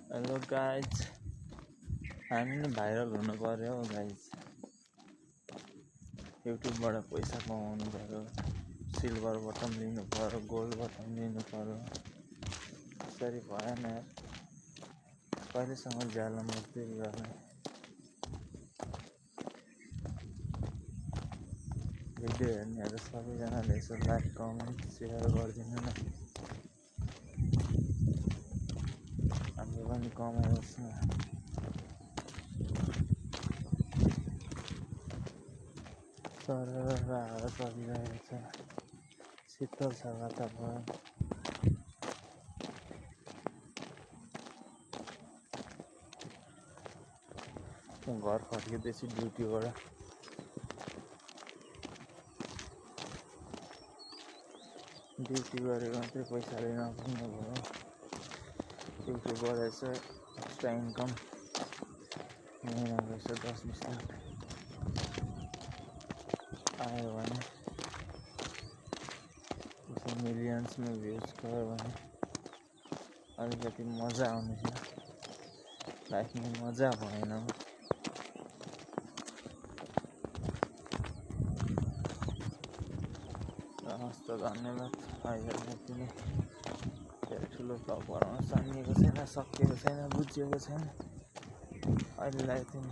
Hello guys, हामी नि viral हुनु पर्यो हौ गाइज। युट्युबबाट पैसा कमाउनु पर्यो, सिल्भर बटन लिनु पर्यो, गोल्ड बटन लिनु पर्यो। त्यसरी भएन यार, कहिलेसम्म ज्याला मजदुरी गर्ने। भिडियो हेर्नेहरू सबैजनाले यसो लाइक कमेन्ट सेयर गरिदिनु न, हाम्रो पनि कमाइयोस् न। सरर हावा चलिरहेको छ, शीतल छ वातावरण। घर फर्किँदैछु ड्युटीबाट। ड्युटी गरेको मात्रै पैसाले नपुग्ने भयो। युट्युबबाट यसो एक्स्ट्रा इन्कम महिनाको यसो 10-20 लाख आयो भने, यसो मिलियन्समा भ्युज गयो भने अलिकति मजा आउने थियो। लाइफमा मजा भएन। हस्त धन्यवाद। अहिले तिमी धेरै ठुलो भ्लग बनाउन सानिएको छैन, सकिएको छैन, बुझिएको छैन। अहिलेलाई तिमी